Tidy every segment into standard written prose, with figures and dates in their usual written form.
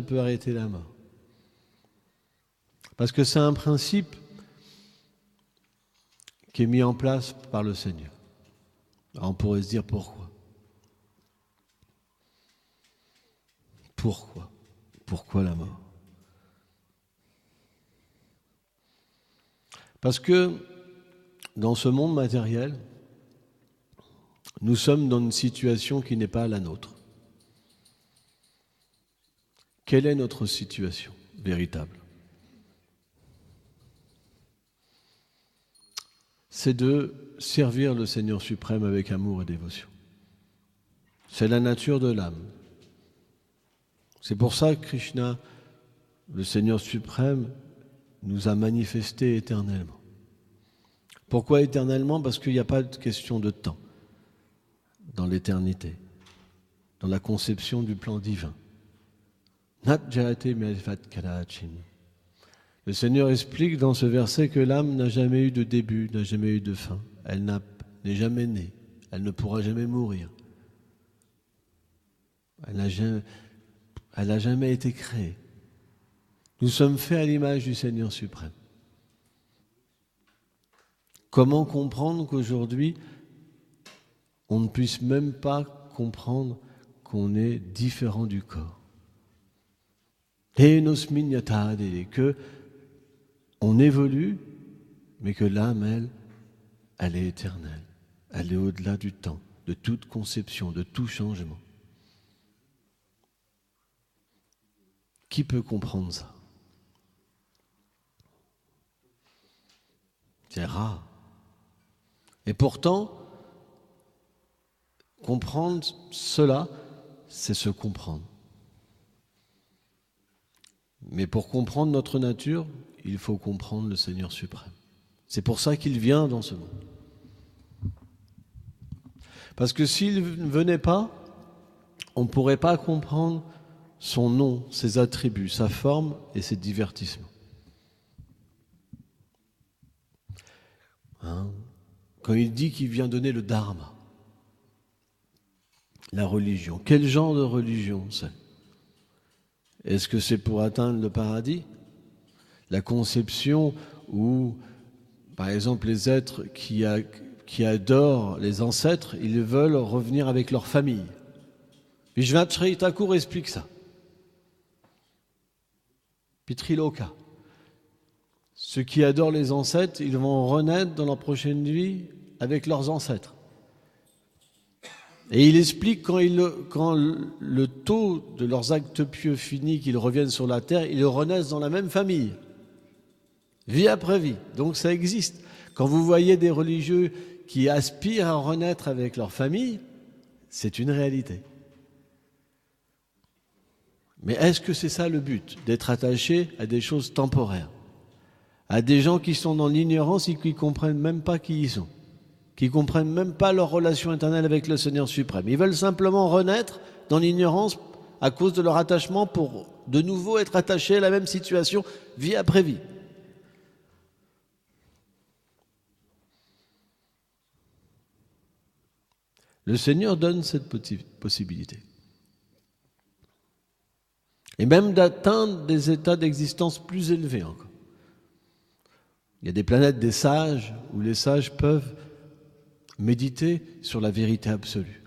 peut arrêter la mort. Parce que c'est un principe qui est mis en place par le Seigneur. Alors on pourrait se dire pourquoi ? Pourquoi ? Pourquoi la mort ? Parce que dans ce monde matériel, nous sommes dans une situation qui n'est pas la nôtre. Quelle est notre situation véritable ? C'est de servir le Seigneur suprême avec amour et dévotion. C'est la nature de l'âme. C'est pour ça que Krishna, le Seigneur suprême, nous a manifesté éternellement. Pourquoi éternellement ? Parce qu'il n'y a pas de question de temps dans l'éternité, dans la conception du plan divin. Nat jayate melvat kadachin. Le Seigneur explique dans ce verset que l'âme n'a jamais eu de début, n'a jamais eu de fin. Elle n'est jamais née. Elle ne pourra jamais mourir. Elle n'a jamais été créée. Nous sommes faits à l'image du Seigneur suprême. Comment comprendre qu'aujourd'hui, on ne puisse même pas comprendre qu'on est différent du corps ? Et que on évolue, mais que l'âme, elle est éternelle. Elle est au-delà du temps, de toute conception, de tout changement. Qui peut comprendre ça ? C'est rare. Et pourtant, comprendre cela, c'est se comprendre. Mais pour comprendre notre nature, il faut comprendre le Seigneur suprême. C'est pour ça qu'il vient dans ce monde. Parce que s'il ne venait pas, on ne pourrait pas comprendre son nom, ses attributs, sa forme et ses divertissements. Quand il dit qu'il vient donner le dharma, la religion, quel genre de religion c'est ? Est-ce que c'est pour atteindre le paradis ? La conception où, par exemple, les êtres qui adorent les ancêtres, ils veulent revenir avec leur famille. Vishwanath Chaitanya Thakur explique ça. Pitriloka. Ceux qui adorent les ancêtres, ils vont renaître dans leur prochaine vie avec leurs ancêtres. Et il explique quand le taux de leurs actes pieux finit, qu'ils reviennent sur la terre, ils renaissent dans la même famille, vie après vie. Donc ça existe. Quand vous voyez des religieux qui aspirent à renaître avec leur famille, c'est une réalité. Mais est-ce que c'est ça le but ? D'être attaché à des choses temporaires, à des gens qui sont dans l'ignorance et qui ne comprennent même pas qui ils sont, qui ne comprennent même pas leur relation éternelle avec le Seigneur suprême. Ils veulent simplement renaître dans l'ignorance à cause de leur attachement pour de nouveau être attachés à la même situation, vie après vie. Le Seigneur donne cette possibilité. Et même d'atteindre des états d'existence plus élevés encore. Il y a des planètes des sages où les sages peuvent méditer sur la vérité absolue.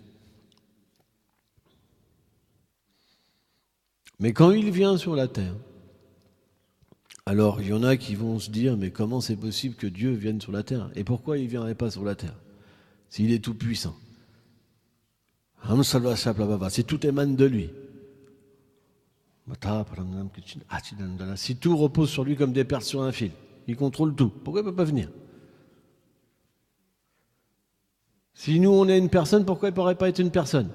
Mais quand il vient sur la terre, alors il y en a qui vont se dire, mais comment c'est possible que Dieu vienne sur la terre ? Et pourquoi il ne viendrait pas sur la terre s'il est tout puissant ? Si tout émane de lui. Si tout repose sur lui comme des perles sur un fil, il contrôle tout. Pourquoi il ne peut pas venir ? Si nous on est une personne, pourquoi il ne pourrait pas être une personne ?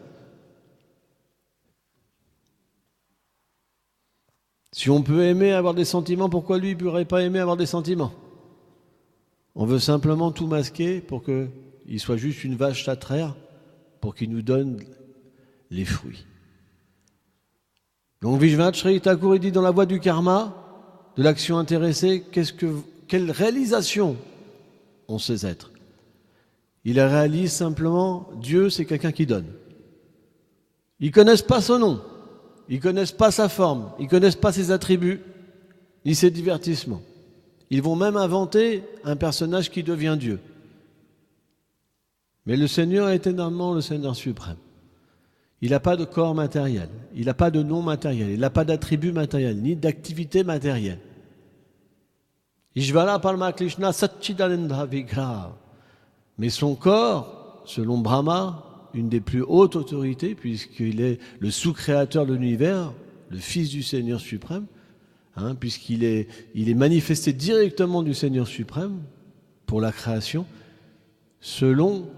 Si on peut aimer avoir des sentiments, pourquoi lui ne pourrait pas aimer avoir des sentiments ? On veut simplement tout masquer pour qu'il soit juste une vache à traire, pour qu'il nous donne les fruits. Donc Vishwanath Chaitanya Thakur dit dans la voie du karma, de l'action intéressée, quelle réalisation ont ces êtres ? Ils réalisent simplement, Dieu c'est quelqu'un qui donne. Ils ne connaissent pas son nom. Ils ne connaissent pas sa forme, ils ne connaissent pas ses attributs, ni ses divertissements. Ils vont même inventer un personnage qui devient Dieu. Mais le Seigneur est éternellement le Seigneur suprême. Il n'a pas de corps matériel, il n'a pas de nom matériel, il n'a pas d'attribut matériel, ni d'activité matérielle. Ishvara Parama Krishna Satchidananda Vigraha. Mais son corps, selon Brahma, une des plus hautes autorités, puisqu'il est le sous-créateur de l'univers, le Fils du Seigneur suprême, puisqu'il est manifesté directement du Seigneur suprême pour la création, selon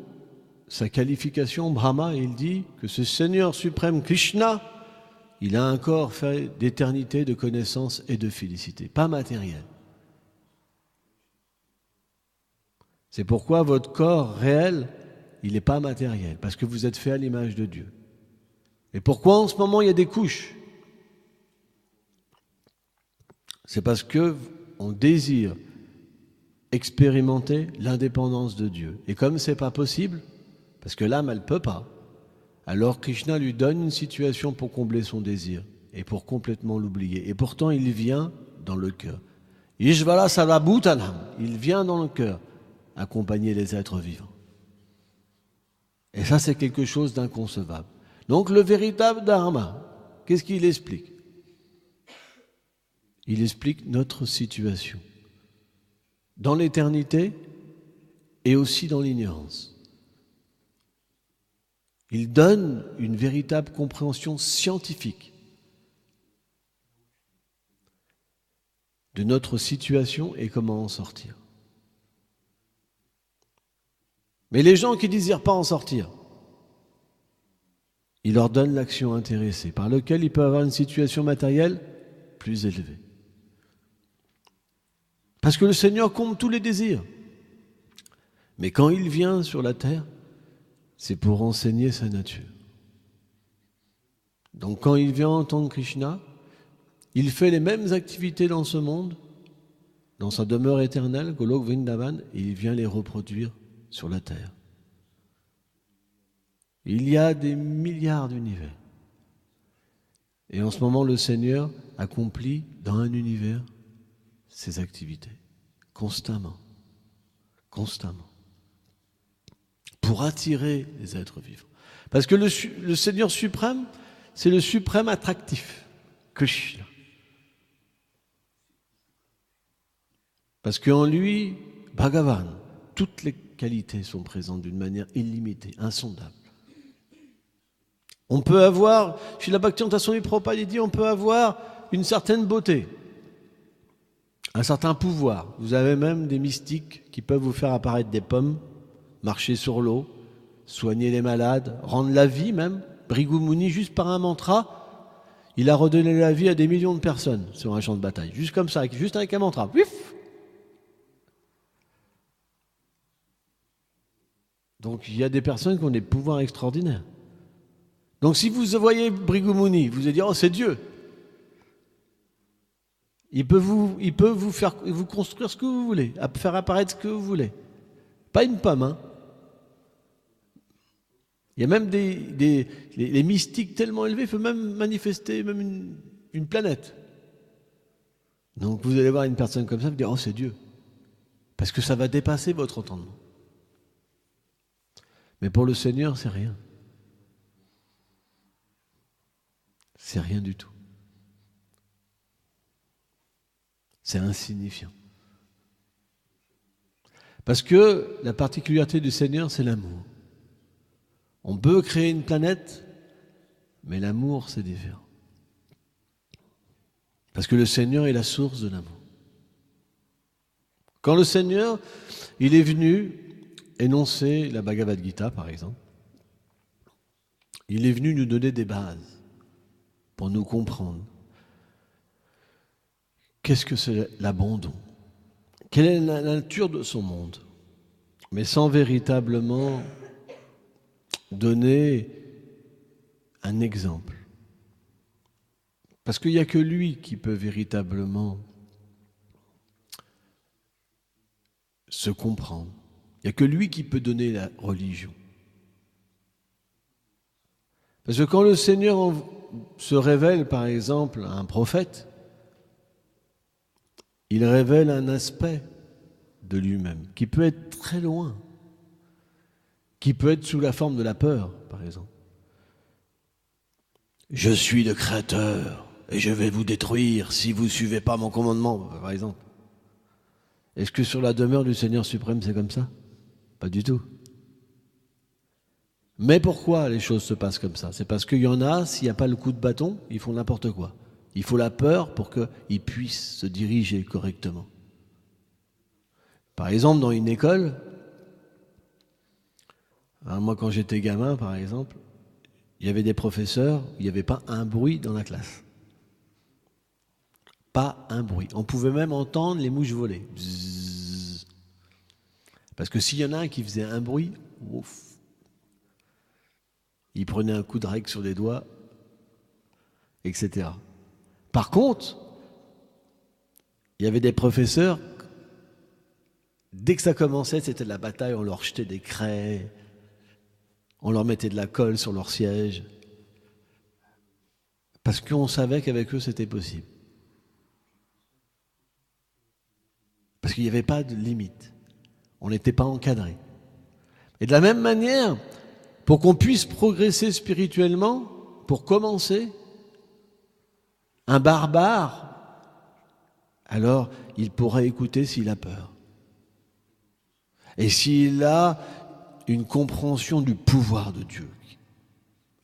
sa qualification, Brahma, il dit que ce Seigneur suprême Krishna, il a un corps fait d'éternité, de connaissance et de félicité, pas matériel. C'est pourquoi votre corps réel, il n'est pas matériel, parce que vous êtes fait à l'image de Dieu. Et pourquoi en ce moment il y a des couches ? C'est parce qu'on désire expérimenter l'indépendance de Dieu. Et comme ce n'est pas possible, parce que l'âme, elle ne peut pas, alors Krishna lui donne une situation pour combler son désir et pour complètement l'oublier. Et pourtant, il vient dans le cœur. Ishvara Sarvabhutanam, il vient dans le cœur accompagner les êtres vivants. Et ça, c'est quelque chose d'inconcevable. Donc, le véritable dharma, qu'est-ce qu'il explique ? Il explique notre situation dans l'éternité et aussi dans l'ignorance. Il donne une véritable compréhension scientifique de notre situation et comment en sortir. Mais les gens qui ne désirent pas en sortir, il leur donne l'action intéressée, par laquelle ils peuvent avoir une situation matérielle plus élevée. Parce que le Seigneur comble tous les désirs. Mais quand il vient sur la terre, c'est pour enseigner sa nature. Donc quand il vient en tant que Krishna, il fait les mêmes activités dans ce monde, dans sa demeure éternelle, Golok Vrindavan, et il vient les reproduire sur la terre. Il y a des milliards d'univers. Et en ce moment, le Seigneur accomplit dans un univers ses activités, constamment, pour attirer les êtres vivants. Parce que le Seigneur suprême, c'est le suprême attractif, Krishna. Parce qu'en lui, Bhagavan, toutes les qualités sont présentes d'une manière illimitée, insondable. On peut avoir, chez la Bhaktivedanta Swami Prabhupada, il dit, on peut avoir une certaine beauté, un certain pouvoir. Vous avez même des mystiques qui peuvent vous faire apparaître des pommes, marcher sur l'eau, soigner les malades, rendre la vie même. Bhrigu Muni, juste par un mantra, il a redonné la vie à des millions de personnes sur un champ de bataille. Juste comme ça, juste avec un mantra. Ouf. Donc il y a des personnes qui ont des pouvoirs extraordinaires. Donc si vous voyez Bhrigu Muni, vous allez dire, oh c'est Dieu. Il peut vous faire vous construire ce que vous voulez, faire apparaître ce que vous voulez. Pas une pomme, hein. Il y a même les mystiques tellement élevés, peuvent même manifester même une planète. Donc vous allez voir une personne comme ça, vous dire, oh c'est Dieu. Parce que ça va dépasser votre entendement. Mais pour le Seigneur, c'est rien. C'est rien du tout. C'est insignifiant. Parce que la particularité du Seigneur, c'est l'amour. On peut créer une planète, mais l'amour, c'est différent. Parce que le Seigneur est la source de l'amour. Quand le Seigneur, il est venu énoncer la Bhagavad Gita, par exemple, il est venu nous donner des bases pour nous comprendre. Qu'est-ce que c'est l'abandon ? Quelle est la nature de son monde ? Mais sans véritablement donner un exemple. Parce qu'il n'y a que lui qui peut véritablement se comprendre. Il n'y a que lui qui peut donner la religion. Parce que quand le Seigneur se révèle par exemple un prophète, il révèle un aspect de lui-même qui peut être très loin, qui peut être sous la forme de la peur, par exemple. Je suis le Créateur et je vais vous détruire si vous ne suivez pas mon commandement, par exemple. Est-ce que sur la demeure du Seigneur suprême, c'est comme ça? Pas du tout. Mais pourquoi les choses se passent comme ça? C'est parce qu'il y en a, s'il n'y a pas le coup de bâton, ils font n'importe quoi. Il faut la peur pour qu'ils puissent se diriger correctement. Par exemple, dans une école, moi quand j'étais gamin, par exemple, il y avait des professeurs où il n'y avait pas un bruit dans la classe. Pas un bruit. On pouvait même entendre les mouches voler. Bzzz. Parce que s'il y en a un qui faisait un bruit, ouf, il prenait un coup de règle sur les doigts, etc. Par contre, il y avait des professeurs, dès que ça commençait, c'était de la bataille, on leur jetait des craies, on leur mettait de la colle sur leur siège, parce qu'on savait qu'avec eux, c'était possible. Parce qu'il n'y avait pas de limite. On n'était pas encadré. Et de la même manière, pour qu'on puisse progresser spirituellement, pour commencer, un barbare, alors il pourra écouter s'il a peur. Et s'il a une compréhension du pouvoir de Dieu.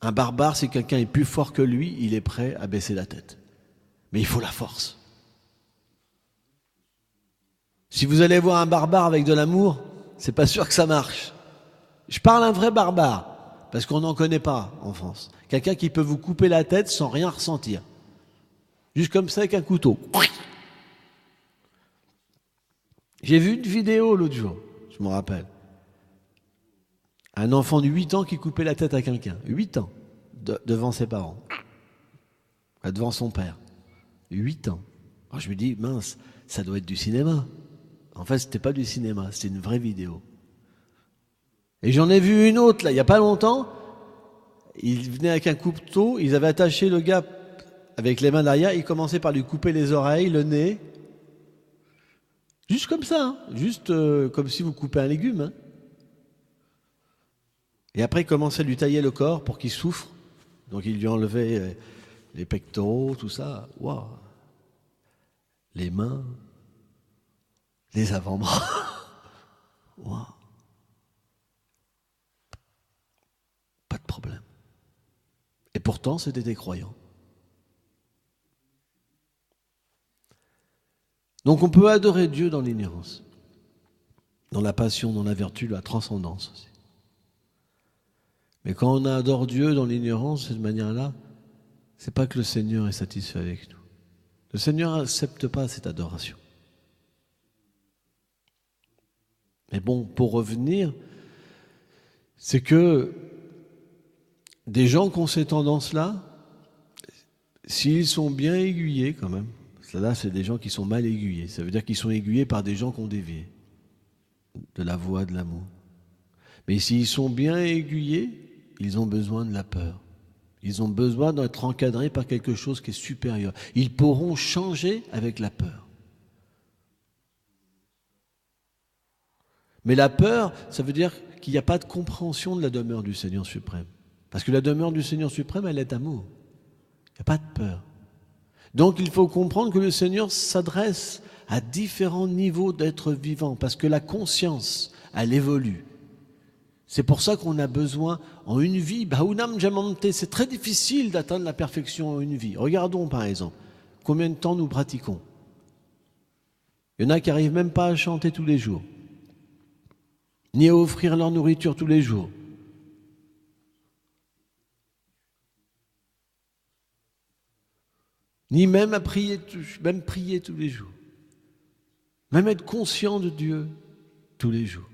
Un barbare, si quelqu'un est plus fort que lui, il est prêt à baisser la tête. Mais il faut la force. Si vous allez voir un barbare avec de l'amour, c'est pas sûr que ça marche. Je parle un vrai barbare, parce qu'on n'en connaît pas en France. Quelqu'un qui peut vous couper la tête sans rien ressentir. Juste comme ça avec un couteau. J'ai vu une vidéo l'autre jour, je me rappelle. Un enfant de 8 ans qui coupait la tête à quelqu'un. 8 ans. Devant ses parents. Devant son père. 8 ans. Alors je me dis, mince, ça doit être du cinéma. En fait, c'était pas du cinéma, c'était une vraie vidéo. Et j'en ai vu une autre, là, il n'y a pas longtemps. Ils venaient avec un couteau, ils avaient attaché le gars avec les mains derrière, ils commençaient par lui couper les oreilles, le nez. Juste comme ça, hein. Juste comme si vous coupez un légume. Hein. Et après, ils commençaient à lui tailler le corps pour qu'il souffre. Donc, ils lui enlevaient les pectoraux, tout ça. Waouh. Les mains, les avant-bras. Waouh. Pas de problème. Et pourtant, c'était des croyants. Donc, on peut adorer Dieu dans l'ignorance, dans la passion, dans la vertu, la transcendance aussi. Mais quand on adore Dieu dans l'ignorance, de cette manière-là, c'est pas que le Seigneur est satisfait avec nous. Le Seigneur n'accepte pas cette adoration. Mais bon, pour revenir, c'est que des gens qui ont ces tendances-là, s'ils sont bien aiguillés quand même, là c'est des gens qui sont mal aiguillés, ça veut dire qu'ils sont aiguillés par des gens qui ont dévié de la voie de l'amour. Mais s'ils sont bien aiguillés, ils ont besoin de la peur. Ils ont besoin d'être encadrés par quelque chose qui est supérieur. Ils pourront changer avec la peur. Mais la peur, ça veut dire qu'il n'y a pas de compréhension de la demeure du Seigneur suprême. Parce que la demeure du Seigneur suprême, elle est amour. Il n'y a pas de peur. Donc il faut comprendre que le Seigneur s'adresse à différents niveaux d'êtres vivants. Parce que la conscience, elle évolue. C'est pour ça qu'on a besoin, en une vie, c'est très difficile d'atteindre la perfection en une vie. Regardons par exemple, combien de temps nous pratiquons. Il y en a qui n'arrivent même pas à chanter tous les jours, ni à offrir leur nourriture tous les jours. Ni même à prier tous les jours. Même être conscient de Dieu tous les jours.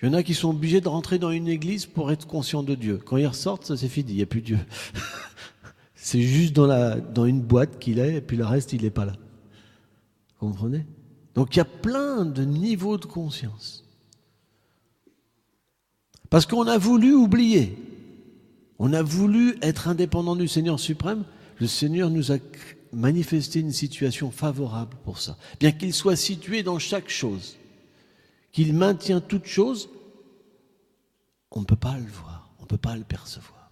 Il y en a qui sont obligés de rentrer dans une église pour être conscients de Dieu. Quand ils ressortent, ça c'est fini, il n'y a plus Dieu. C'est juste dans une boîte qu'il est, et puis le reste, il n'est pas là. Vous comprenez? Donc il y a plein de niveaux de conscience. Parce qu'on a voulu oublier. On a voulu être indépendant du Seigneur suprême. Le Seigneur nous a manifesté une situation favorable pour ça. Bien qu'il soit situé dans chaque chose, qu'il maintient toute chose, on ne peut pas le voir, on ne peut pas le percevoir.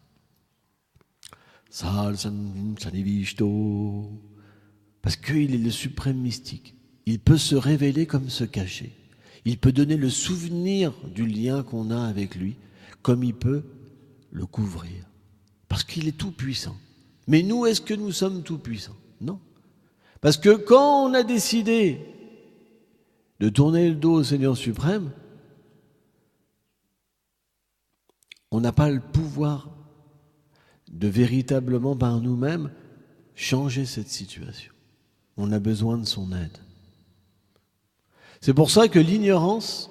Parce qu'il est le suprême mystique. Il peut se révéler comme se cacher. Il peut donner le souvenir du lien qu'on a avec lui, comme il peut le couvrir. Parce qu'il est tout puissant. Mais nous, est-ce que nous sommes tout puissants? Non. Parce que quand on a décidé de tourner le dos au Seigneur suprême, on n'a pas le pouvoir de véritablement par nous-mêmes changer cette situation. On a besoin de son aide. C'est pour ça que l'ignorance,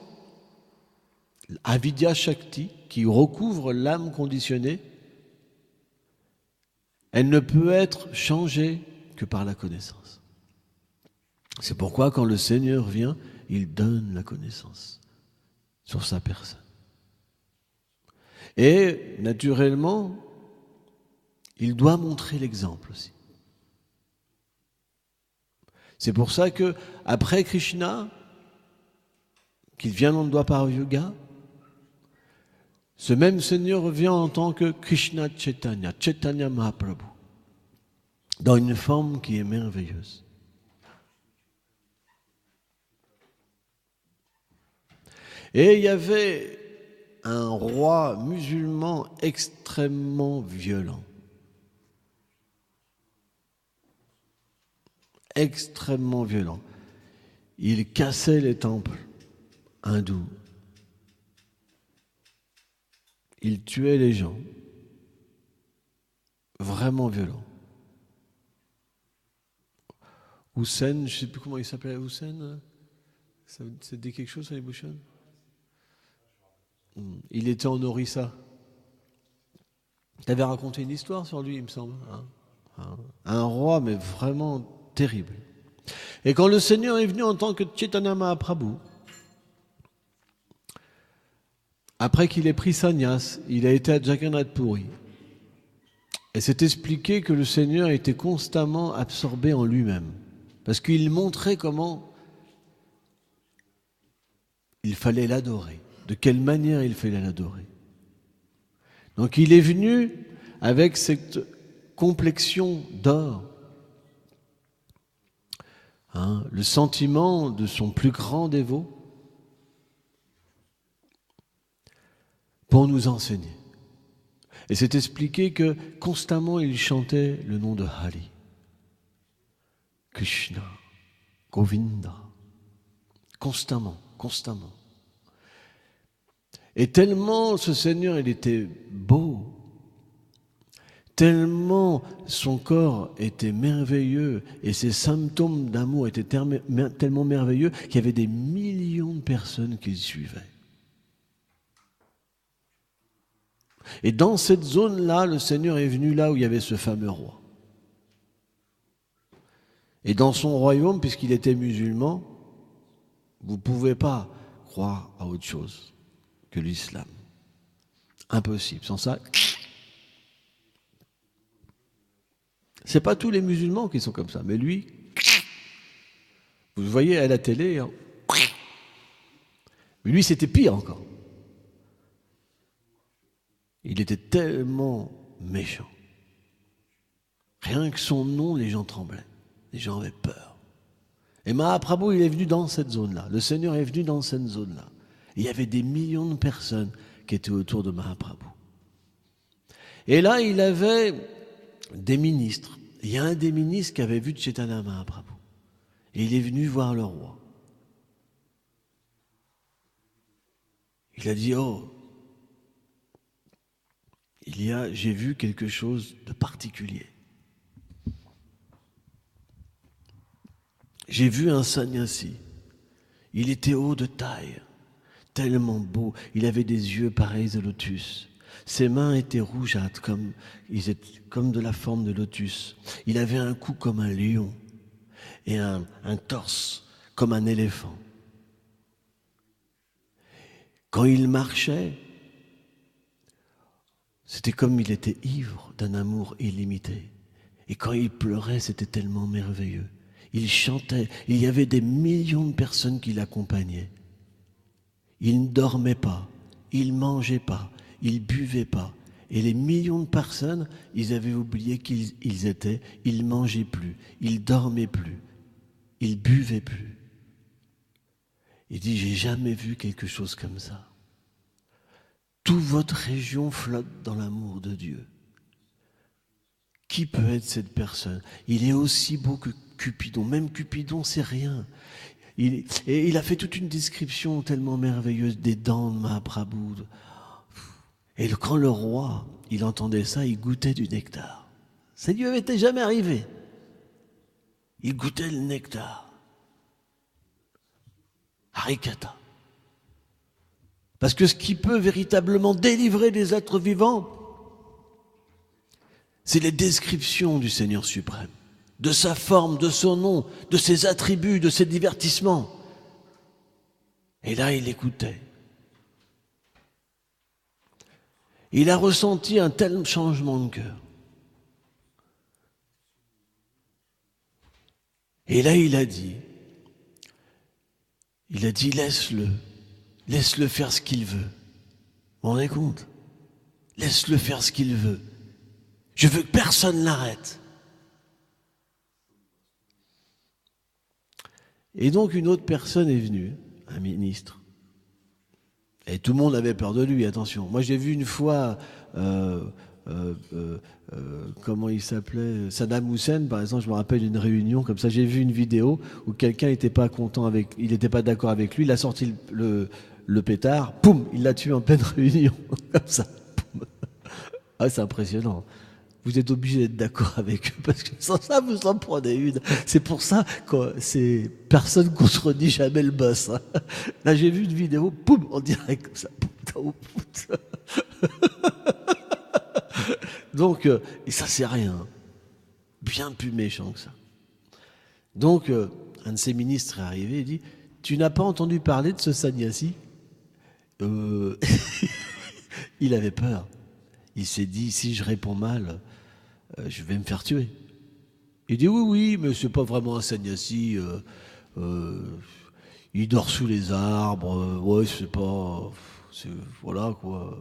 avidya shakti, qui recouvre l'âme conditionnée, elle ne peut être changée que par la connaissance. C'est pourquoi quand le Seigneur vient, il donne la connaissance sur sa personne. Et naturellement, il doit montrer l'exemple aussi. C'est pour ça que après Krishna, qu'il vient dans le Dwapara Yuga, ce même Seigneur revient en tant que Krishna Chaitanya, Chaitanya Mahaprabhu, dans une forme qui est merveilleuse. Et il y avait un roi musulman extrêmement violent. Extrêmement violent. Il cassait les temples hindous. Il tuait les gens. Vraiment violent. Hussein, je ne sais plus comment il s'appelait, Hussein. Ça dit quelque chose, les Bouchons? Il était en Orissa. Tu avais raconté une histoire sur lui, il me semble. Un roi, mais vraiment terrible. Et quand le Seigneur est venu en tant que Chaitanya Mahaprabhu, après qu'il ait pris sannyas, il a été à Jagannath Puri. Et c'est expliqué que le Seigneur était constamment absorbé en lui-même. Parce qu'il montrait comment il fallait l'adorer. De quelle manière il fallait l'adorer. Donc il est venu avec cette complexion d'or. Le sentiment de son plus grand dévot pour nous enseigner. Et c'est expliqué que constamment il chantait le nom de Hari, Krishna, Govinda, constamment. Et tellement ce Seigneur, il était beau, tellement son corps était merveilleux et ses symptômes d'amour étaient tellement merveilleux qu'il y avait des millions de personnes qui le suivaient. Et dans cette zone-là, le Seigneur est venu là où il y avait ce fameux roi. Et dans son royaume, puisqu'il était musulman, vous ne pouvez pas croire à autre chose que l'islam. Impossible. Sans ça, c'est pas tous les musulmans qui sont comme ça, mais lui, vous le voyez à la télé, mais lui c'était pire encore. Il était tellement méchant. Rien que son nom, les gens tremblaient. Les gens avaient peur. Et Mahaprabhu, il est venu dans cette zone-là. Le Seigneur est venu dans cette zone-là. Il y avait des millions de personnes qui étaient autour de Mahaprabhu. Et là, il avait des ministres. Il y a un des ministres qui avait vu Chaitanya Mahaprabhu. Et il est venu voir le roi. Il a dit, j'ai vu quelque chose de particulier. J'ai vu un sannyasi. Il était haut de taille, tellement beau. Il avait des yeux pareils au lotus. Ses mains étaient rougeâtres, comme de la forme de lotus. Il avait un cou comme un lion et un torse comme un éléphant. Quand il marchait, C'était comme il était ivre d'un amour illimité. Et quand il pleurait, c'était tellement merveilleux. Il chantait, il y avait des millions de personnes qui l'accompagnaient. Il ne dormait pas, il ne mangeait pas, il ne buvait pas. Et les millions de personnes, ils avaient oublié qui ils étaient, ils ne mangeaient plus, ils ne dormaient plus, ils ne buvaient plus. Il dit, j'ai jamais vu quelque chose comme ça. Toute votre région flotte dans l'amour de Dieu. Qui peut être cette personne? Il est aussi beau que Cupidon. Même Cupidon, c'est rien. Il a fait toute une description tellement merveilleuse des dents de Mahaprabhu. Et quand le roi, il entendait ça, il goûtait du nectar. Ça lui avait jamais arrivé. Il goûtait le nectar. Harikata. Parce que ce qui peut véritablement délivrer les êtres vivants, c'est les descriptions du Seigneur suprême, de sa forme, de son nom, de ses attributs, de ses divertissements. Et là, il écoutait. Il a ressenti un tel changement de cœur. Et là, il a dit, laisse-le faire ce qu'il veut. Vous vous rendez compte? Laisse-le faire ce qu'il veut. Je veux que personne l'arrête. Et donc une autre personne est venue, un ministre. Et tout le monde avait peur de lui, attention. Moi j'ai vu une fois, comment il s'appelait, Saddam Hussein par exemple, je me rappelle d'une réunion comme ça, j'ai vu une vidéo où quelqu'un n'était pas content il n'était pas d'accord avec lui, il a sorti le pétard, poum, il l'a tué en pleine réunion, comme ça. Poum. Ah, c'est impressionnant. Vous êtes obligé d'être d'accord avec eux, parce que sans ça, vous en prenez une. C'est pour ça que personne ne contredit jamais le boss. Hein. Là, j'ai vu une vidéo, poum, en direct, comme ça. Donc, et ça, c'est rien. Bien plus méchant que ça. Donc, un de ces ministres est arrivé et dit, tu n'as pas entendu parler de ce sannyasi? Il avait peur. Il s'est dit, si je réponds mal, je vais me faire tuer. Il dit, oui, mais c'est pas vraiment un sannyasi. Il dort sous les arbres. Ouais, c'est pas... voilà, quoi.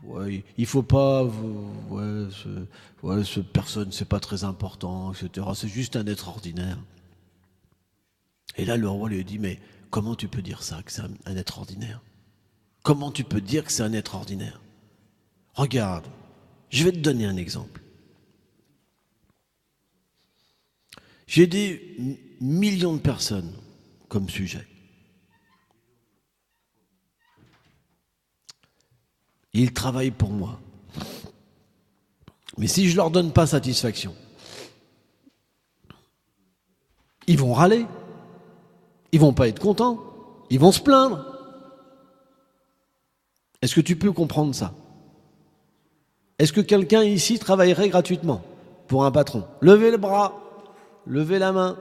Ouais, il faut pas... cette personne, c'est pas très important, etc. C'est juste un être ordinaire. Et là, le roi lui dit, mais comment tu peux dire ça, que c'est un être ordinaire? Comment tu peux dire que c'est un être ordinaire? Regarde, je vais te donner un exemple. J'ai des millions de personnes comme sujet. Ils travaillent pour moi. Mais si je ne leur donne pas satisfaction, ils vont râler, ils vont pas être contents, ils vont se plaindre. Est-ce que tu peux comprendre ça? Est-ce que quelqu'un ici travaillerait gratuitement pour un patron? Levez le bras, levez la main.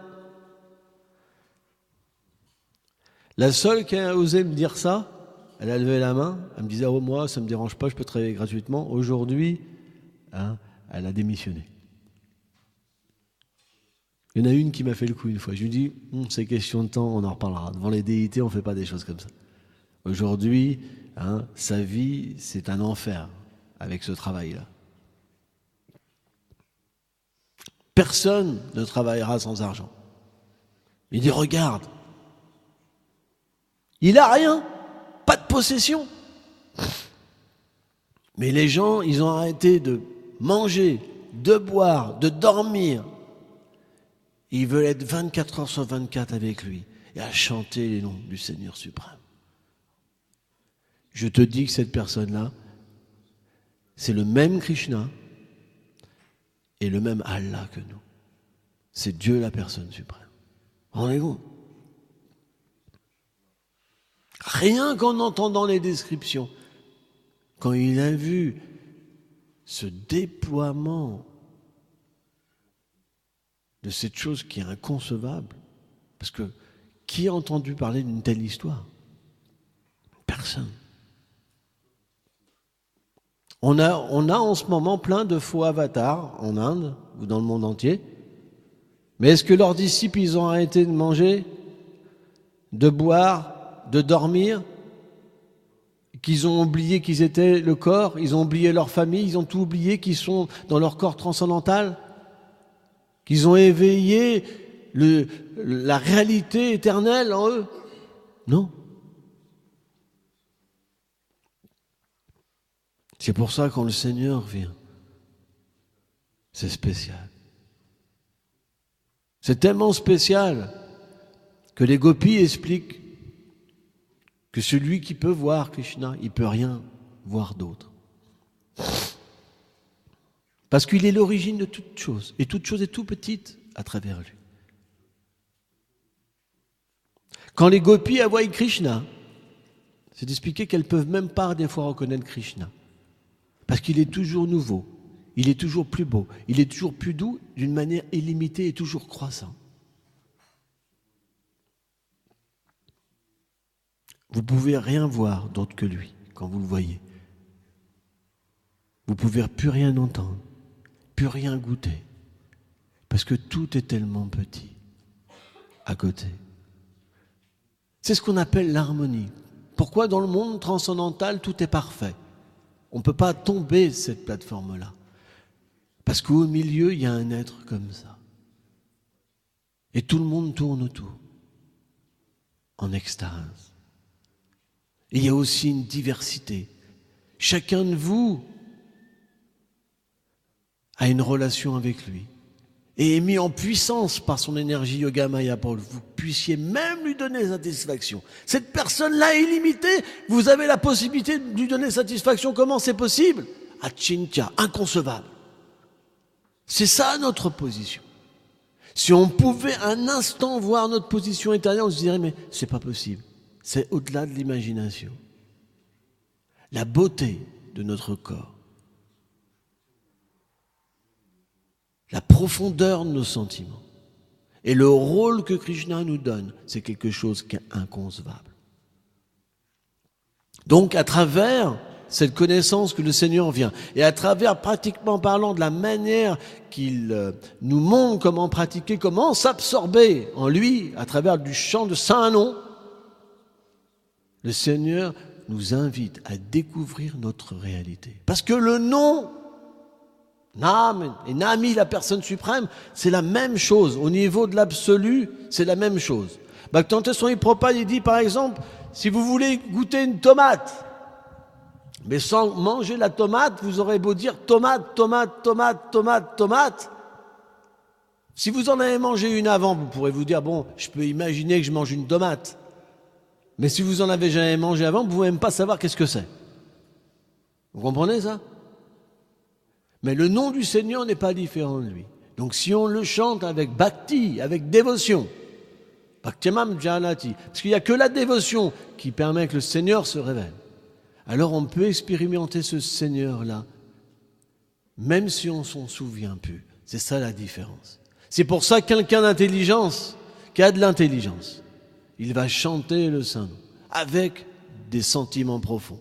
La seule qui a osé me dire ça, elle a levé la main, elle me disait, oh moi, ça ne me dérange pas, je peux travailler gratuitement. Aujourd'hui, elle a démissionné. Il y en a une qui m'a fait le coup une fois. Je lui dis, c'est question de temps, on en reparlera. Devant les déités, on ne fait pas des choses comme ça. Aujourd'hui, sa vie, c'est un enfer avec ce travail-là. Personne ne travaillera sans argent. Il dit, regarde, il n'a rien, pas de possession. Mais les gens, ils ont arrêté de manger, de boire, de dormir. Ils veulent être 24 heures sur 24 avec lui et à chanter les noms du Seigneur suprême. Je te dis que cette personne-là, c'est le même Krishna et le même Allah que nous. C'est Dieu la personne suprême. Rendez-vous. Rien qu'en entendant les descriptions, quand il a vu ce déploiement de cette chose qui est inconcevable, parce que qui a entendu parler d'une telle histoire? Personne. On a en ce moment plein de faux avatars en Inde ou dans le monde entier. Mais est-ce que leurs disciples, ils ont arrêté de manger, de boire, de dormir, qu'ils ont oublié qu'ils étaient le corps, ils ont oublié leur famille, ils ont tout oublié, qu'ils sont dans leur corps transcendantal, qu'ils ont éveillé la réalité éternelle en eux? Non. C'est pour ça que quand le Seigneur vient, c'est spécial. C'est tellement spécial que les gopis expliquent que celui qui peut voir Krishna, il ne peut rien voir d'autre. Parce qu'il est l'origine de toute chose, et toute chose est tout petite à travers lui. Quand les gopis voient Krishna, c'est d'expliquer qu'elles ne peuvent même pas des fois reconnaître Krishna. Parce qu'il est toujours nouveau, il est toujours plus beau, il est toujours plus doux d'une manière illimitée et toujours croissant. Vous ne pouvez rien voir d'autre que lui quand vous le voyez. Vous ne pouvez plus rien entendre, plus rien goûter, parce que tout est tellement petit à côté. C'est ce qu'on appelle l'harmonie. Pourquoi dans le monde transcendantal tout est parfait? On ne peut pas tomber cette plateforme-là. Parce qu'au milieu, il y a un être comme ça. Et tout le monde tourne autour, en extase. Et il y a aussi une diversité. Chacun de vous a une relation avec lui et est mis en puissance par son énergie Yoga Maya pour que vous puissiez même lui donner satisfaction. Cette personne-là est illimitée, vous avez la possibilité de lui donner satisfaction. Comment c'est possible? Achintya, inconcevable. C'est ça notre position. Si on pouvait un instant voir notre position intérieure, on se dirait mais c'est pas possible. C'est au-delà de l'imagination. La beauté de notre corps, la profondeur de nos sentiments et le rôle que Krishna nous donne, c'est quelque chose qui est inconcevable. Donc à travers cette connaissance que le Seigneur vient, et à travers pratiquement parlant de la manière qu'il nous montre comment pratiquer, comment s'absorber en lui, à travers du chant de Saint-Nom, le Seigneur nous invite à découvrir notre réalité. Parce que le nom, Nam et Nami, la personne suprême, c'est la même chose. Au niveau de l'absolu, c'est la même chose. Bhaktivinoda Swami Prabhupada, il dit par exemple, si vous voulez goûter une tomate, mais sans manger la tomate, vous aurez beau dire tomate, tomate, tomate, tomate, tomate. Si vous en avez mangé une avant, vous pourrez vous dire, bon, je peux imaginer que je mange une tomate. Mais si vous en avez jamais mangé avant, vous ne pouvez même pas savoir qu'est-ce que c'est. Vous comprenez ça? Mais le nom du Seigneur n'est pas différent de lui. Donc si on le chante avec bhakti, avec dévotion, bhaktimam janati, parce qu'il n'y a que la dévotion qui permet que le Seigneur se révèle, alors on peut expérimenter ce Seigneur-là, même si on ne s'en souvient plus. C'est ça la différence. C'est pour ça que quelqu'un d'intelligence, qui a de l'intelligence, il va chanter le Saint-Nom avec des sentiments profonds.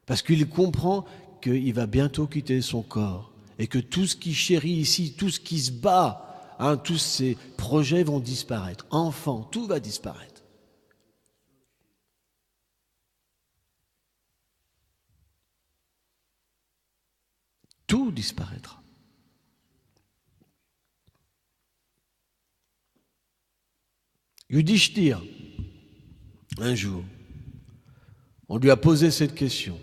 Parce qu'il comprend qu'il va bientôt quitter son corps et que tout ce qui chérit ici, tout ce qui se bat, tous ces projets vont disparaître. Enfant, tout va disparaître. Tout disparaîtra. Yudhishthir, un jour, on lui a posé cette question.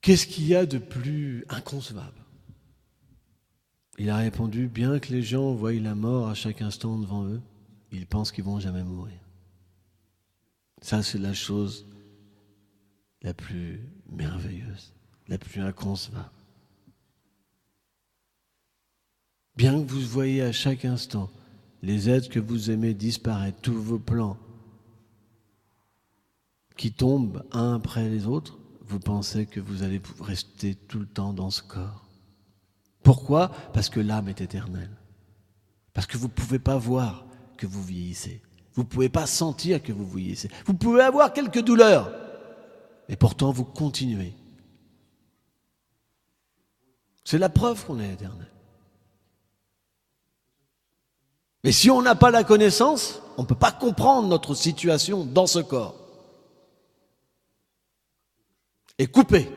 Qu'est-ce qu'il y a de plus inconcevable? Il a répondu, bien que les gens voient la mort à chaque instant devant eux, ils pensent qu'ils ne vont jamais mourir. Ça, c'est la chose la plus merveilleuse, la plus inconcevable. Bien que vous voyez à chaque instant les êtres que vous aimez disparaître, tous vos plans qui tombent un après les autres, vous pensez que vous allez rester tout le temps dans ce corps. Pourquoi? Parce que l'âme est éternelle. Parce que vous ne pouvez pas voir que vous vieillissez. Vous ne pouvez pas sentir que vous vieillissez. Vous pouvez avoir quelques douleurs. Et pourtant, vous continuez. C'est la preuve qu'on est éternel. Mais si on n'a pas la connaissance, on ne peut pas comprendre notre situation dans ce corps. Et couper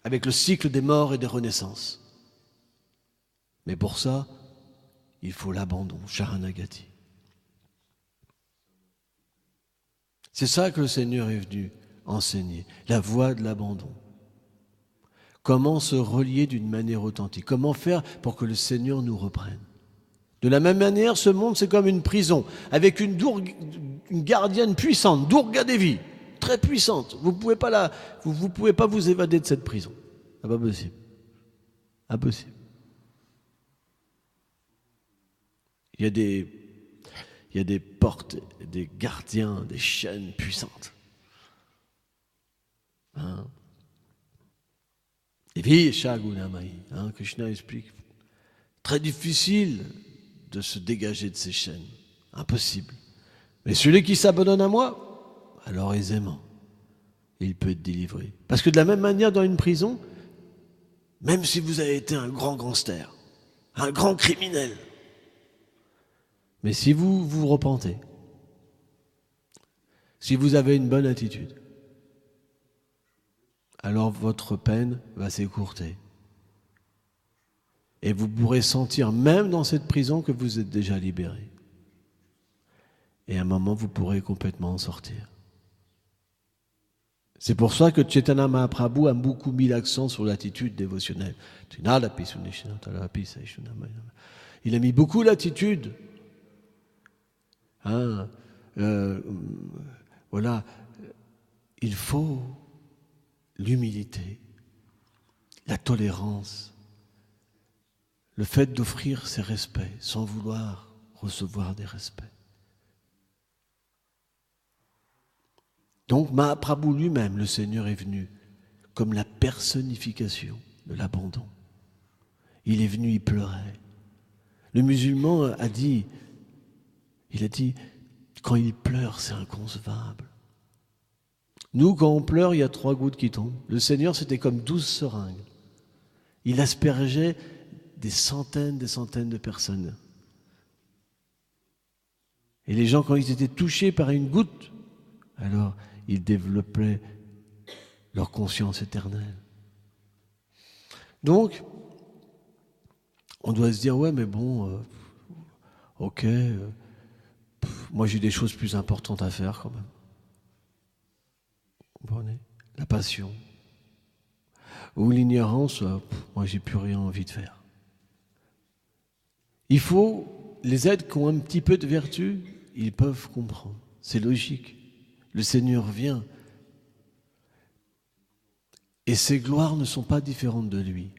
avec le cycle des morts et des renaissances. Mais pour ça, il faut l'abandon, Sharanagati. C'est ça que le Seigneur est venu enseigner, la voie de l'abandon. Comment se relier d'une manière authentique, comment faire pour que le Seigneur nous reprenne. De la même manière, ce monde, c'est comme une prison, avec une gardienne puissante, Durga Devi, très puissante. Vous pouvez pas vous évader de cette prison. C'est pas possible. Impossible. Il y a des portes, des gardiens, des chaînes puissantes. Hein? Et puis, Shagunamai, Krishna explique, très difficile de se dégager de ces chaînes. Impossible. Mais celui qui s'abandonne à moi, alors aisément, il peut être délivré. Parce que de la même manière, dans une prison, même si vous avez été un grand gangster, un grand criminel, mais si vous vous repentez, si vous avez une bonne attitude, alors votre peine va s'écourter. Et vous pourrez sentir, même dans cette prison, que vous êtes déjà libéré. Et à un moment, vous pourrez complètement en sortir. C'est pour ça que Chaitanya Mahaprabhu a beaucoup mis l'accent sur l'attitude dévotionnelle. Il a mis beaucoup l'attitude. Voilà, il faut l'humilité, la tolérance, le fait d'offrir ses respects sans vouloir recevoir des respects. Donc Mahaprabhu lui-même, le Seigneur est venu comme la personnification de l'abandon. Il est venu, il pleurait. Le musulman a dit, quand il pleure, c'est inconcevable. Nous, quand on pleure, il y a 3 gouttes qui tombent. Le Seigneur, c'était comme 12 seringues. Il aspergeait des centaines de personnes. Et les gens, quand ils étaient touchés par une goutte, alors ils développaient leur conscience éternelle. Donc, on doit se dire, ouais, mais bon, ok, moi j'ai des choses plus importantes à faire quand même. Vous comprenez ? La passion. Ou l'ignorance, moi j'ai plus rien envie de faire. Il faut, les êtres qui ont un petit peu de vertu, ils peuvent comprendre. C'est logique. Le Seigneur vient. Et ses gloires ne sont pas différentes de lui.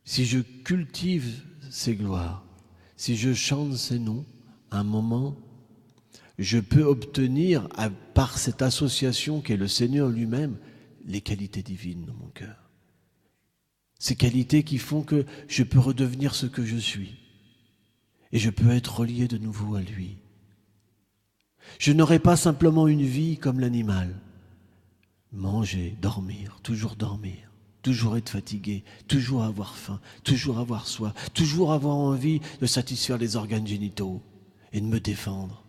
Si je cultive ses gloires, si je chante ses noms, à un moment, je peux obtenir, par cette association qu'est le Seigneur lui-même, les qualités divines dans mon cœur. Ces qualités qui font que je peux redevenir ce que je suis. Et je peux être relié de nouveau à lui. Je n'aurai pas simplement une vie comme l'animal. Manger, dormir, toujours être fatigué, toujours avoir faim, toujours avoir soif, toujours avoir envie de satisfaire les organes génitaux et de me défendre.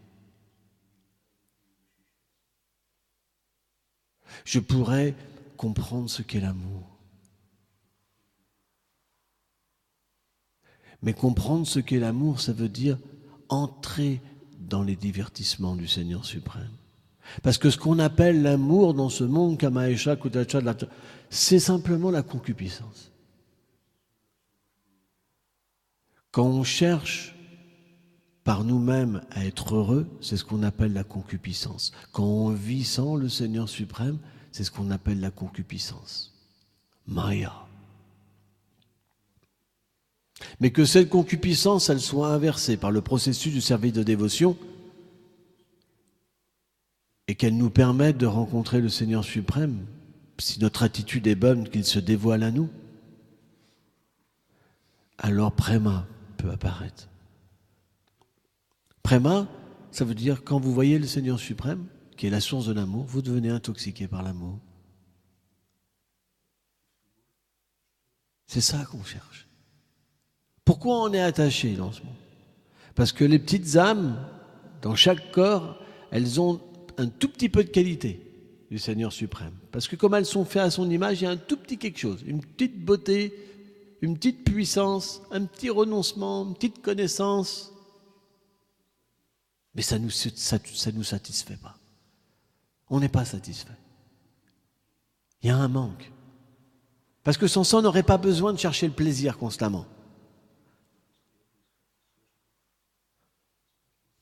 Je pourrais comprendre ce qu'est l'amour. Mais comprendre ce qu'est l'amour, ça veut dire entrer dans les divertissements du Seigneur suprême. Parce que ce qu'on appelle l'amour dans ce monde, Kamaesha, Kutacha, c'est simplement la concupiscence. Quand on cherche par nous-mêmes à être heureux, c'est ce qu'on appelle la concupiscence. Quand on vit sans le Seigneur suprême, c'est ce qu'on appelle la concupiscence. Maya. Mais que cette concupiscence, elle soit inversée par le processus du service de dévotion et qu'elle nous permette de rencontrer le Seigneur suprême, si notre attitude est bonne, qu'il se dévoile à nous, alors Prema peut apparaître. Prema, ça veut dire quand vous voyez le Seigneur suprême, qui est la source de l'amour, vous devenez intoxiqué par l'amour. C'est ça qu'on cherche. Pourquoi on est attaché dans ce monde? Parce que les petites âmes, dans chaque corps, elles ont un tout petit peu de qualité du Seigneur suprême. Parce que comme elles sont faites à son image, il y a un tout petit quelque chose, une petite beauté, une petite puissance, un petit renoncement, une petite connaissance. Mais ça nous satisfait pas. On n'est pas satisfait. Il y a un manque. Parce que sans ça, on n'aurait pas besoin de chercher le plaisir constamment.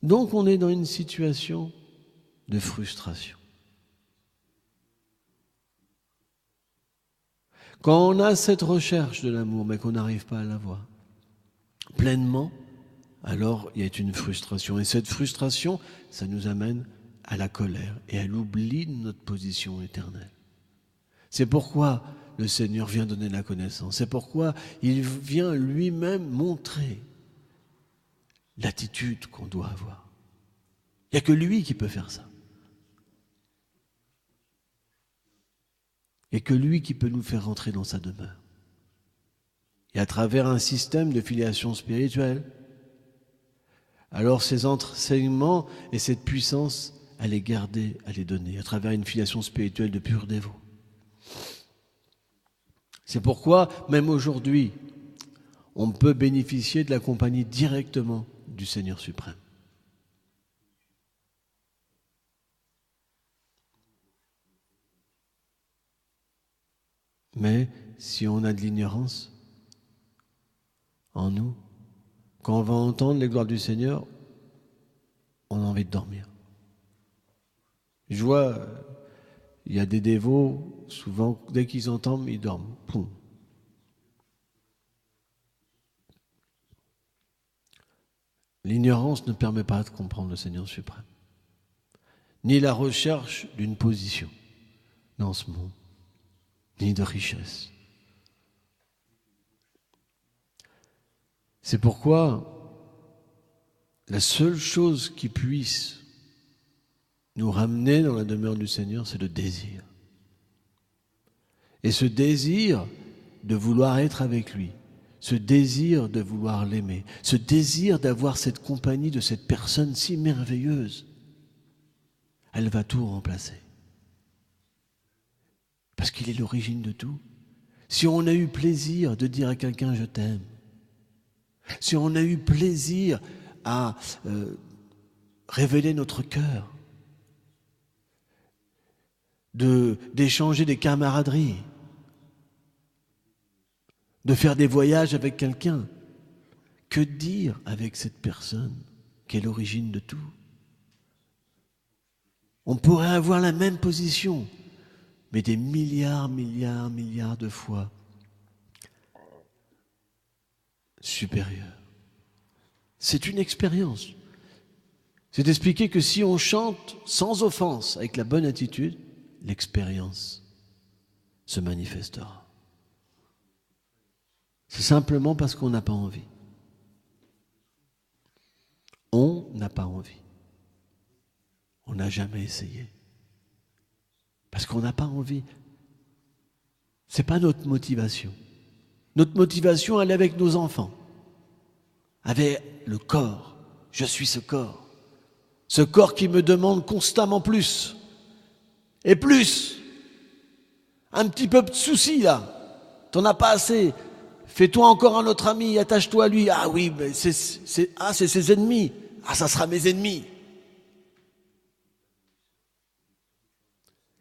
Donc on est dans une situation de frustration. Quand on a cette recherche de l'amour, mais qu'on n'arrive pas à l'avoir pleinement, alors il y a une frustration. Et cette frustration, ça nous amène à la colère et à l'oubli de notre position éternelle. C'est pourquoi le Seigneur vient donner la connaissance. C'est pourquoi il vient lui-même montrer l'attitude qu'on doit avoir. Il n'y a que lui qui peut faire ça. Il n'y a que lui qui peut nous faire rentrer dans sa demeure. Et à travers un système de filiation spirituelle, alors ces enseignements et cette puissance, à les garder, à les donner, à travers une filiation spirituelle de purs dévots. C'est pourquoi, même aujourd'hui, on peut bénéficier de la compagnie directement du Seigneur suprême. Mais si on a de l'ignorance en nous, quand on va entendre les gloires du Seigneur, on a envie de dormir. Je vois, il y a des dévots, souvent, dès qu'ils entendent, ils dorment. Poum. L'ignorance ne permet pas de comprendre le Seigneur suprême, ni la recherche d'une position dans ce monde, ni de richesse. C'est pourquoi la seule chose qui puisse nous ramener dans la demeure du Seigneur, c'est le désir. Et ce désir de vouloir être avec lui, ce désir de vouloir l'aimer, ce désir d'avoir cette compagnie de cette personne si merveilleuse, elle va tout remplacer. Parce qu'il est l'origine de tout. Si on a eu plaisir de dire à quelqu'un « je t'aime », si on a eu plaisir à révéler notre cœur, d'échanger des camaraderies, de faire des voyages avec quelqu'un, que dire avec cette personne qui est l'origine de tout? On pourrait avoir la même position, mais des milliards de fois supérieure. C'est une expérience. C'est d'expliquer que si on chante sans offense, avec la bonne attitude, l'expérience se manifestera. C'est simplement parce qu'on n'a pas envie. On n'a pas envie. On n'a jamais essayé. Parce qu'on n'a pas envie. Ce n'est pas notre motivation. Notre motivation, elle est avec nos enfants. Avec le corps. Je suis ce corps. Ce corps qui me demande constamment plus. Et plus. Un petit peu de soucis là. T'en as pas assez. Fais-toi encore un autre ami, attache-toi à lui. Ah oui, mais c'est ses ennemis. Ah, ça sera mes ennemis.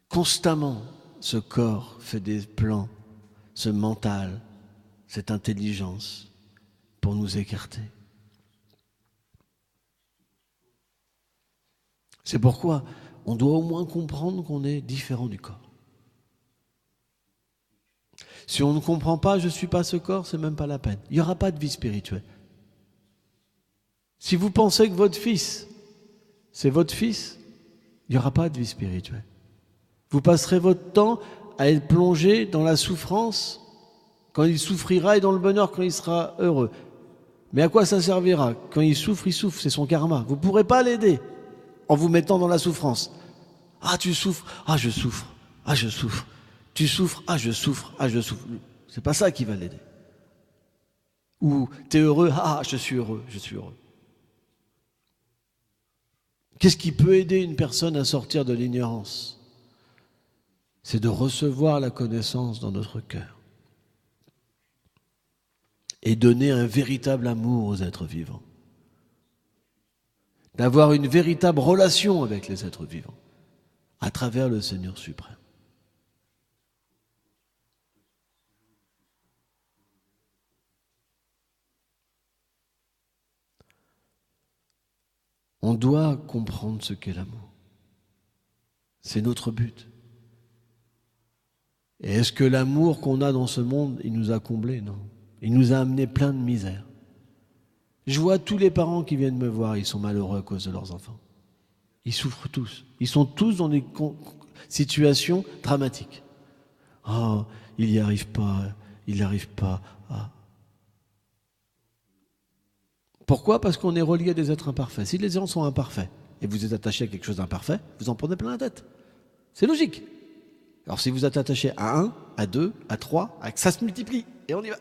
Constamment, ce corps fait des plans, ce mental, cette intelligence, pour nous écarter. C'est pourquoi on doit au moins comprendre qu'on est différent du corps. Si on ne comprend pas, je ne suis pas ce corps, c'est même pas la peine. Il n'y aura pas de vie spirituelle. Si vous pensez que votre fils, c'est votre fils, il n'y aura pas de vie spirituelle. Vous passerez votre temps à être plongé dans la souffrance quand il souffrira et dans le bonheur quand il sera heureux. Mais à quoi ça servira? Quand il souffre, c'est son karma. Vous ne pourrez pas l'aider en vous mettant dans la souffrance. Ah, tu souffres. Ah, je souffre. Ah, je souffre. Tu souffres. Ah, je souffre. Ah, je souffre. C'est pas ça qui va l'aider. Ou t'es heureux. Ah, je suis heureux. Je suis heureux. Qu'est-ce qui peut aider une personne à sortir de l'ignorance? C'est de recevoir la connaissance dans notre cœur et donner un véritable amour aux êtres vivants. D'avoir une véritable relation avec les êtres vivants à travers le Seigneur suprême. On doit comprendre ce qu'est l'amour. C'est notre but. Et est-ce que l'amour qu'on a dans ce monde, il nous a comblés? Non. Il nous a amené plein de misère. Je vois tous les parents qui viennent me voir, ils sont malheureux à cause de leurs enfants. Ils souffrent tous. Ils sont tous dans des situations dramatiques. Oh, il n'y arrive pas, il n'arrive pas. Ah. Pourquoi? Parce qu'on est relié à des êtres imparfaits. Si les gens sont imparfaits et vous êtes attaché à quelque chose d'imparfait, vous en prenez plein la tête. C'est logique. Alors si vous êtes attaché à 1, à 2, à 3, ça se multiplie. Et on y va.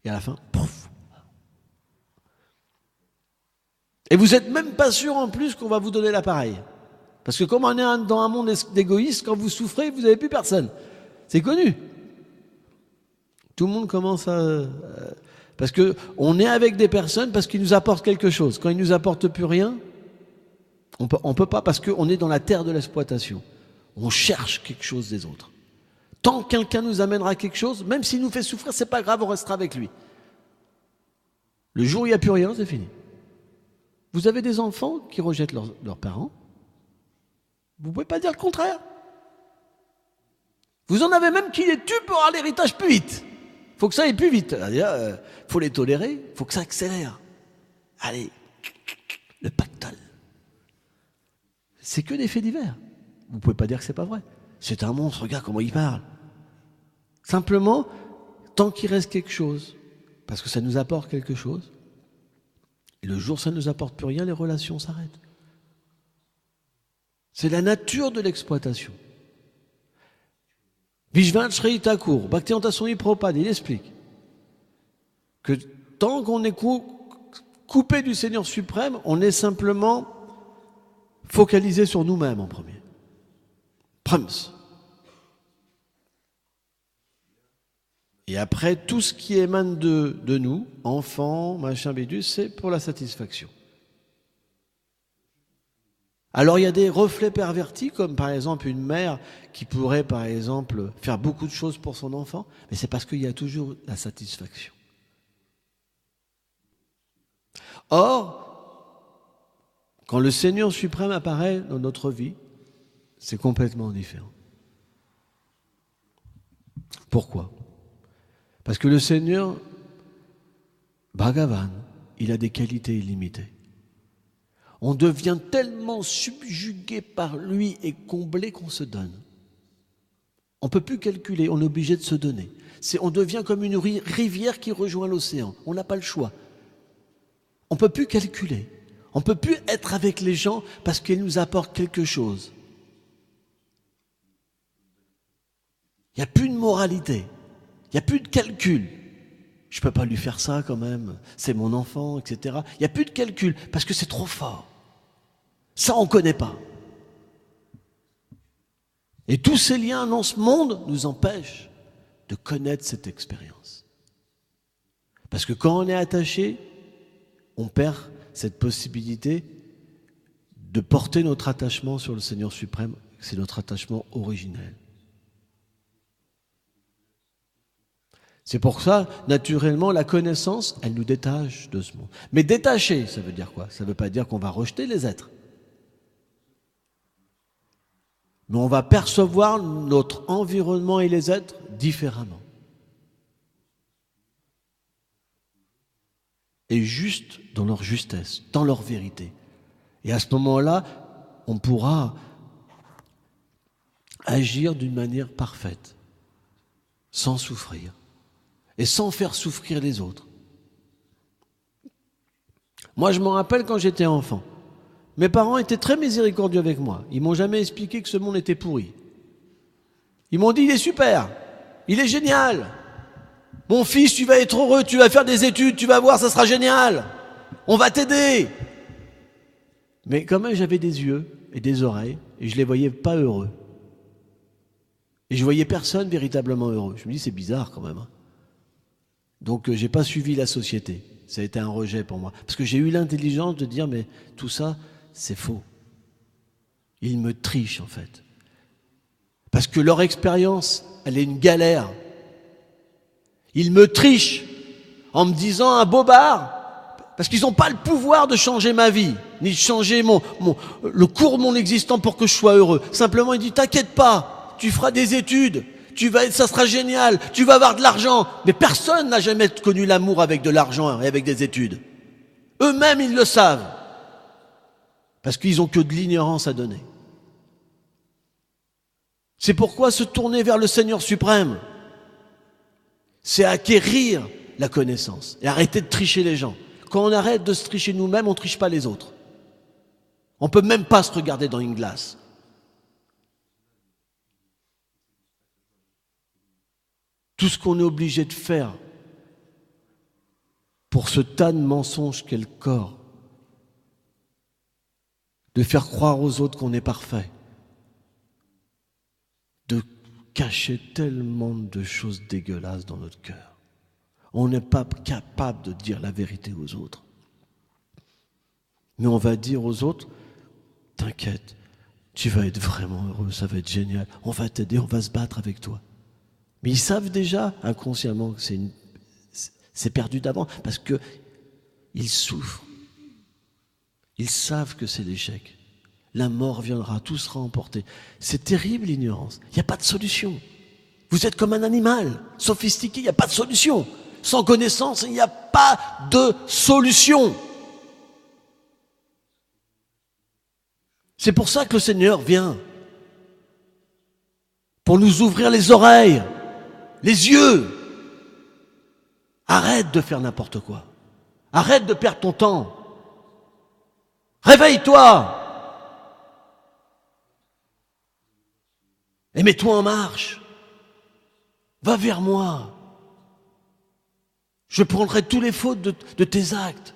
Et à la fin, pouf. Et vous n'êtes même pas sûr en plus qu'on va vous donner l'appareil. Parce que comme on est dans un monde d'égoïstes, quand vous souffrez, vous n'avez plus personne. C'est connu. Tout le monde commence à... parce qu'on est avec des personnes parce qu'ils nous apportent quelque chose. Quand ils ne nous apportent plus rien, on peut pas parce qu'on est dans la terre de l'exploitation. On cherche quelque chose des autres. Tant que quelqu'un nous amènera quelque chose, même s'il nous fait souffrir, c'est pas grave, on restera avec lui. Le jour où il n'y a plus rien, c'est fini. Vous avez des enfants qui rejettent leurs parents. Vous ne pouvez pas dire le contraire. Vous en avez même qui les tuent pour avoir l'héritage plus vite. Il faut que ça aille plus vite. Il faut les tolérer, il faut que ça accélère. Allez, le pactole. C'est que des faits divers. Vous ne pouvez pas dire que c'est pas vrai. C'est un monstre, regarde comment il parle. Simplement, tant qu'il reste quelque chose, parce que ça nous apporte quelque chose, et le jour où ça ne nous apporte plus rien, les relations s'arrêtent. C'est la nature de l'exploitation. Vishwan Sri Thakur, Bhaktivedanta Swami Prabhupada, il explique que tant qu'on est coupé du Seigneur suprême, on est simplement focalisé sur nous-mêmes en premier. Prums. Et après, tout ce qui émane de nous, enfants, machin, bidule, c'est pour la satisfaction. Alors il y a des reflets pervertis, comme par exemple une mère qui pourrait par exemple faire beaucoup de choses pour son enfant, mais c'est parce qu'il y a toujours la satisfaction. Or, quand le Seigneur suprême apparaît dans notre vie, c'est complètement différent. Pourquoi? Parce que le Seigneur, Bhagavan, il a des qualités illimitées. On devient tellement subjugué par lui et comblé qu'on se donne. On ne peut plus calculer, on est obligé de se donner. On devient comme une rivière qui rejoint l'océan. On n'a pas le choix. On ne peut plus calculer. On ne peut plus être avec les gens parce qu'ils nous apportent quelque chose. Il n'y a plus de moralité. Il n'y a plus de calcul. Je ne peux pas lui faire ça quand même. C'est mon enfant, etc. Il n'y a plus de calcul parce que c'est trop fort. Ça, on ne connaît pas. Et tous ces liens dans ce monde nous empêchent de connaître cette expérience. Parce que quand on est attaché, on perd cette possibilité de porter notre attachement sur le Seigneur suprême. C'est notre attachement originel. C'est pour ça, naturellement, la connaissance, elle nous détache de ce monde. Mais détacher, ça veut dire quoi? Ça ne veut pas dire qu'on va rejeter les êtres. Mais on va percevoir notre environnement et les êtres différemment. Et juste dans leur justesse, dans leur vérité. Et à ce moment-là, on pourra agir d'une manière parfaite, sans souffrir. Et sans faire souffrir les autres. Moi, je me rappelle quand j'étais enfant. Mes parents étaient très miséricordieux avec moi. Ils m'ont jamais expliqué que ce monde était pourri. Ils m'ont dit, il est super, il est génial. Mon fils, tu vas être heureux, tu vas faire des études, tu vas voir, ça sera génial. On va t'aider. Mais quand même, j'avais des yeux et des oreilles et je les voyais pas heureux. Et je voyais personne véritablement heureux. Je me dis, c'est bizarre quand même. Donc, j'ai pas suivi la société. Ça a été un rejet pour moi. Parce que j'ai eu l'intelligence de dire, mais tout ça, c'est faux. Ils me trichent, en fait. Parce que leur expérience, elle est une galère. Ils me trichent en me disant un bobard, parce qu'ils n'ont pas le pouvoir de changer ma vie, ni de changer le cours de mon existence pour que je sois heureux. Simplement, ils disent, t'inquiète pas, tu feras des études, ça sera génial, tu vas avoir de l'argent. Mais personne n'a jamais connu l'amour avec de l'argent et avec des études. Eux-mêmes, ils le savent. Parce qu'ils n'ont que de l'ignorance à donner. C'est pourquoi se tourner vers le Seigneur suprême, c'est acquérir la connaissance et arrêter de tricher les gens. Quand on arrête de se tricher nous-mêmes, on ne triche pas les autres. On ne peut même pas se regarder dans une glace. Tout ce qu'on est obligé de faire pour ce tas de mensonges qu'est le corps, de faire croire aux autres qu'on est parfait, de cacher tellement de choses dégueulasses dans notre cœur. On n'est pas capable de dire la vérité aux autres. Mais on va dire aux autres, t'inquiète, tu vas être vraiment heureux, ça va être génial, on va t'aider, on va se battre avec toi. Mais ils savent déjà inconsciemment que c'est perdu d'avance parce qu'ils souffrent. Ils savent que c'est l'échec. La mort viendra, tout sera emporté. C'est terrible l'ignorance. Il n'y a pas de solution. Vous êtes comme un animal, sophistiqué, il n'y a pas de solution. Sans connaissance, il n'y a pas de solution. C'est pour ça que le Seigneur vient. Pour nous ouvrir les oreilles, les yeux. Arrête de faire n'importe quoi. Arrête de perdre ton temps. Réveille-toi. Et mets-toi en marche. Va vers moi. Je prendrai tous les fautes de tes actes.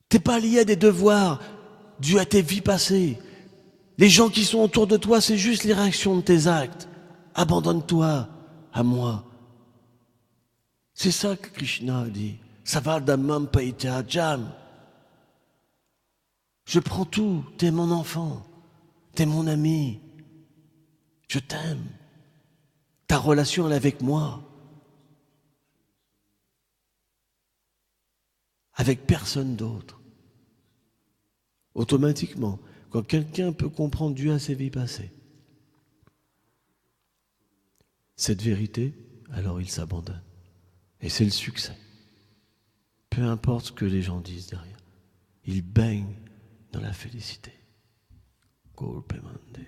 T'es pas lié à des devoirs dus à tes vies passées. Les gens qui sont autour de toi, c'est juste les réactions de tes actes. Abandonne-toi à moi. C'est ça que Krishna dit. Savardamam paita jam. Je prends tout. T'es mon enfant. T'es mon ami. Je t'aime. Ta relation elle est avec moi. Avec personne d'autre. Automatiquement, quand quelqu'un peut comprendre Dieu à ses vies passées, cette vérité, alors il s'abandonne. Et c'est le succès. Peu importe ce que les gens disent derrière. Il baigne dans la félicité. Golpe Mande.